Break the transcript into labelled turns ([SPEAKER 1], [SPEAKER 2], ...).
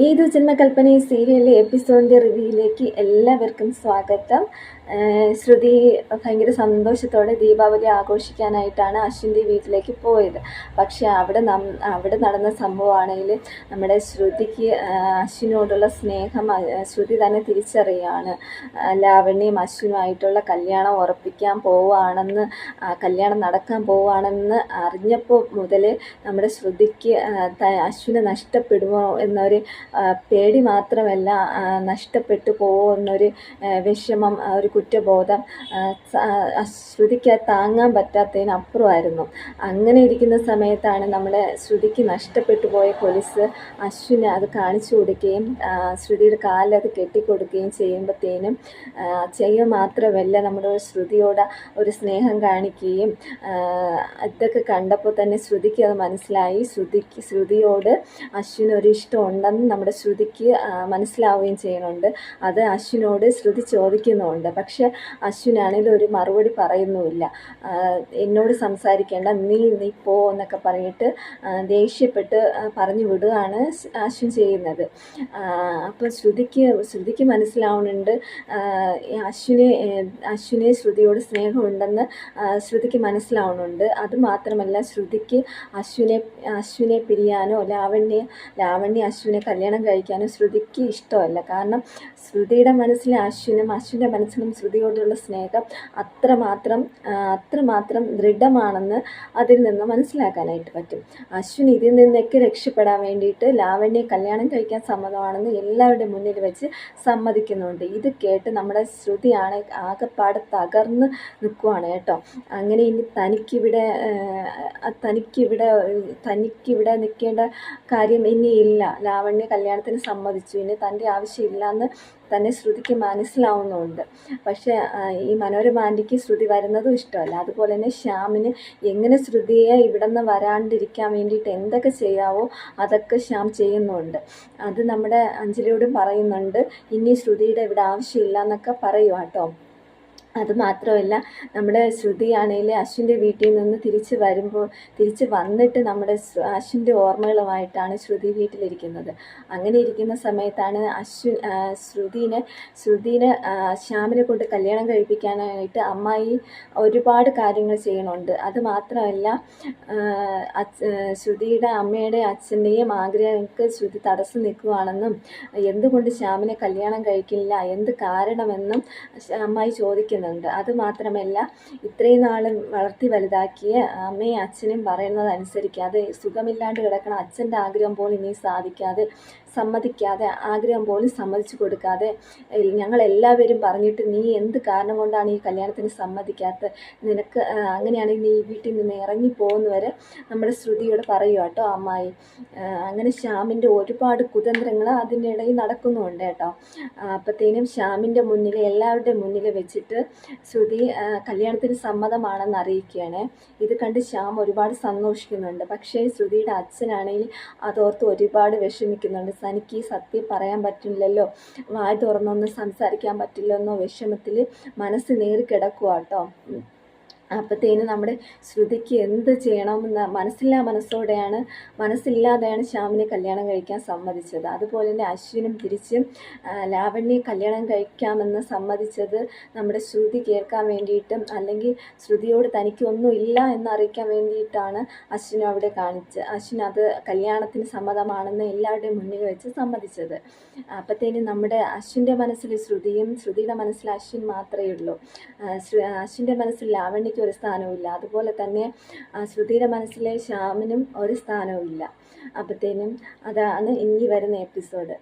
[SPEAKER 1] ഏതു ജന്മകൽപ്പന സീരിയലിലെ എപ്പിസോഡിൻ്റെ റിവ്യൂയിലേക്ക് എല്ലാവർക്കും സ്വാഗതം. ശ്രുതി ഭയങ്കര സന്തോഷത്തോടെ ദീപാവലി ആഘോഷിക്കാനായിട്ടാണ് അശ്വിൻ്റെ വീട്ടിലേക്ക് പോയത്. പക്ഷേ അവിടെ നടന്ന സംഭവമാണെങ്കിൽ നമ്മുടെ ശ്രുതിക്ക് അശ്വിനോടുള്ള സ്നേഹം ശ്രുതി തന്നെ തിരിച്ചറിയുകയാണ്. ലാവണ്യയും അശ്വിനുമായിട്ടുള്ള കല്യാണം ഉറപ്പിക്കാൻ പോവുകയാണെന്ന്, കല്യാണം നടക്കാൻ പോവുകയാണെന്ന് അറിഞ്ഞപ്പോൾ മുതൽ നമ്മുടെ ശ്രുതിക്ക് അശ്വിനെ നഷ്ടപ്പെടുമോ എന്നൊരു പേടി മാത്രമല്ല, നഷ്ടപ്പെട്ടു പോകുന്നൊരു വിഷമം, ഒരു കുറ്റബോധം ശ്രുതിക്ക് താങ്ങാൻ പറ്റാത്തതിനപ്പുറമായിരുന്നു. അങ്ങനെ ഇരിക്കുന്ന സമയത്താണ് നമ്മുടെ ശ്രുതിക്ക് നഷ്ടപ്പെട്ടു പോയ കൊലുസ് അശ്വിന് അത് കാണിച്ചു കൊടുക്കുകയും ശ്രുതിയുടെ കാലിൽ അത് കെട്ടിക്കൊടുക്കുകയും ചെയ്യുമ്പോഴത്തേനും മാത്രമല്ല, നമ്മുടെ ശ്രുതിയോട് ഒരു സ്നേഹം കാണിക്കുകയും ഇതൊക്കെ കണ്ടപ്പോൾ തന്നെ ശ്രുതിക്ക് അത് മനസ്സിലായി. ശ്രുതിയോട് അശ്വിന് ഒരു ഇഷ്ടമുണ്ടെന്ന് നമ്മുടെ ശ്രുതിക്ക് മനസ്സിലാവുകയും ചെയ്യുന്നുണ്ട്. അത് അശ്വിനോട് ശ്രുതി ചോദിക്കുന്നുമുണ്ട്. പക്ഷെ അശ്വിനാണെങ്കിൽ ഒരു മറുപടി പറയുന്നുമില്ല. എന്നോട് സംസാരിക്കേണ്ട, നീ പോ എന്നൊക്കെ പറഞ്ഞിട്ട് ദേഷ്യപ്പെട്ട് പറഞ്ഞു വിടുകയാണ് അശ്വിൻ ചെയ്യുന്നത്. അപ്പോൾ ശ്രുതിക്ക് മനസ്സിലാവുന്നുണ്ട് അശ്വിനെ ശ്രുതിയോട് സ്നേഹമുണ്ടെന്ന് ശ്രുതിക്ക് മനസ്സിലാവുന്നുണ്ട്. അതുമാത്രമല്ല, ശ്രുതിക്ക് അശ്വിനെ പിരിയാനോ ലാവണ്യ അശ്വിനെ കല്യാണം കഴിക്കാനോ ശ്രുതിക്ക് ഇഷ്ടമല്ല. കാരണം ശ്രുതിയുടെ മനസ്സിലെ അശ്വിൻ്റെ മനസ്സിലും ശ്രുതിയോടുള്ള സ്നേഹം അത്രമാത്രം ദൃഢമാണെന്ന് അതിൽ നിന്ന് മനസ്സിലാക്കാനായിട്ട് പറ്റും. അശ്വിൻ ഇതിൽ നിന്നൊക്കെ രക്ഷപ്പെടാൻ വേണ്ടിയിട്ട് ലാവണ്യെ കല്യാണം കഴിക്കാൻ സമ്മതമാണെന്ന് എല്ലാവരുടെ മുന്നിൽ വെച്ച് സമ്മതിക്കുന്നുണ്ട്. ഇത് കേട്ട് നമ്മുടെ ശ്രുതിയാണ് ആകെപ്പാടെ തകർന്ന് നിൽക്കുവാണ് കേട്ടോ. അങ്ങനെ ഇനി തനിക്കിവിടെ നിൽക്കേണ്ട കാര്യം ഇനിയില്ല. ലാവണ്യ കല്യാണത്തിന് സമ്മതിച്ചു, ഇനി തൻ്റെ ആവശ്യമില്ല എന്ന് തന്നെ ശ്രുതിക്ക് മനസ്സിലാവുന്നുണ്ട്. പക്ഷേ ഈ മനോരമ ആൻറ്റിക്ക് ശ്രുതി വരുന്നതും ഇഷ്ടമല്ല. അതുപോലെ തന്നെ ശ്യാമിന് എങ്ങനെ ശ്രുതിയെ ഇവിടെ നിന്ന് വരാണ്ടിരിക്കാൻ വേണ്ടിയിട്ട് എന്തൊക്കെ ചെയ്യാവോ അതൊക്കെ ശ്യാം ചെയ്യുന്നുണ്ട്. അത് നമ്മുടെ അഞ്ജലിയോടും പറയുന്നുണ്ട്, ഇനി ശ്രുതിയുടെ ഇവിടെ ആവശ്യമില്ല എന്നൊക്കെ പറയുക കേട്ടോ. അതുമാത്രമല്ല, നമ്മുടെ ശ്രുതിയാണെങ്കിൽ അശ്വിൻ്റെ വീട്ടിൽ നിന്ന് തിരിച്ച് വന്നിട്ട് നമ്മുടെ അശ്വിൻ്റെ ഓർമ്മകളുമായിട്ടാണ് ശ്രുതി വീട്ടിലിരിക്കുന്നത്. അങ്ങനെ ഇരിക്കുന്ന സമയത്താണ് ശ്രുതിനെ ശ്യാമിനെ കൊണ്ട് കല്യാണം കഴിപ്പിക്കാനായിട്ട് അമ്മായി ഒരുപാട് കാര്യങ്ങൾ ചെയ്യണുണ്ട്. അതുമാത്രമല്ല, ശ്രുതിയുടെ അമ്മയുടെ അച്ഛൻ്റെയും ആഗ്രഹങ്ങൾക്ക് ശ്രുതി തടസ്സം നിൽക്കുകയാണെന്നും എന്തുകൊണ്ട് ശ്യാമിനെ കല്യാണം കഴിക്കില്ല, എന്ത് കാരണമെന്നും അമ്മായി ചോദിക്കുന്നുണ്ട്. അതുമാത്രമല്ല, ഇത്രയും നാളും വളർത്തി വലുതാക്കിയ അമ്മയും അച്ഛനും പറയുന്നത് അനുസരിക്കാതെ സുഖമില്ലാണ്ട് കിടക്കണ അച്ഛൻ്റെ ആഗ്രഹം പോലും ഇനി സമ്മതിക്കാതെ ആഗ്രഹം പോലും സമ്മതിച്ചു കൊടുക്കാതെ ഞങ്ങളെല്ലാവരും പറഞ്ഞിട്ട് നീ എന്ത് കാരണം കൊണ്ടാണ് ഈ കല്യാണത്തിന് സമ്മതിക്കാത്തത്, നിനക്ക് അങ്ങനെയാണെങ്കിൽ നീ വീട്ടിൽ നിന്ന് ഇറങ്ങിപ്പോകുന്ന വരെ നമ്മുടെ ശ്രുതിയോട് പറയുക കേട്ടോ അമ്മായി. അങ്ങനെ ശ്യാമിൻ്റെ ഒരുപാട് കുതന്ത്രങ്ങൾ അതിൻ്റെ ഇടയിൽ നടക്കുന്നുണ്ട് കേട്ടോ. അപ്പോഴത്തേനും ശ്യാമിൻ്റെ മുന്നിൽ, എല്ലാവരുടെ മുന്നിൽ വെച്ചിട്ട് ശ്രുതി കല്യാണത്തിന് സമ്മതമാണെന്ന് അറിയിക്കുകയാണ്. ഇത് കണ്ട് ശ്യാം ഒരുപാട് സന്തോഷിക്കുന്നുണ്ട്. പക്ഷേ ശ്രുതിയുടെ അച്ഛനാണെങ്കിൽ അതോർത്ത് ഒരുപാട് വിഷമിക്കുന്നുണ്ട്. തനിക്ക് ഈ സത്യം പറയാൻ പറ്റില്ലല്ലോ, വായ തുറന്നൊന്നും സംസാരിക്കാൻ പറ്റില്ലെന്നോ വിഷമത്തിൽ മനസ്സ് നേറിക്കിടക്കുക കേട്ടോ. അപ്പോഴത്തേനും നമ്മുടെ ശ്രുതിക്ക് എന്ത് ചെയ്യണമെന്ന് മനസ്സില്ലാതെയാണ് ശ്യാമിനെ കല്യാണം കഴിക്കാൻ സമ്മതിച്ചത്. അതുപോലെ തന്നെ അശ്വിനും തിരിച്ചും ലാവണ്യെ കല്യാണം കഴിക്കാമെന്ന് സമ്മതിച്ചത് നമ്മുടെ ശ്രുതി കേൾക്കാൻ വേണ്ടിയിട്ടും, അല്ലെങ്കിൽ ശ്രുതിയോട് തനിക്കൊന്നും ഇല്ല എന്നറിയിക്കാൻ വേണ്ടിയിട്ടാണ് അശ്വിനും അവിടെ അശ്വിൻ അത് കല്യാണത്തിന് സമ്മതമാണെന്ന് എല്ലാവരുടെയും മുന്നിൽ വെച്ച് സമ്മതിച്ചത്. അപ്പോഴത്തേനും നമ്മുടെ അശ്വിൻ്റെ മനസ്സിൽ ശ്രുതിയും ശ്രുതിയുടെ മനസ്സിൽ അശ്വിൻ മാത്രമേ ഉള്ളൂ. അശ്വിൻ്റെ മനസ്സിൽ ലാവണ്യക്ക് ഒരു സ്ഥാനവുമില്ല. അതുപോലെ തന്നെ ശ്രുതിയുടെ മനസ്സിലെ ശ്യാമിനും ഒരു സ്ഥാനവുമില്ല. അപ്പോഴത്തേനും അതാണ് ഇനി വരുന്ന എപ്പിസോഡ്.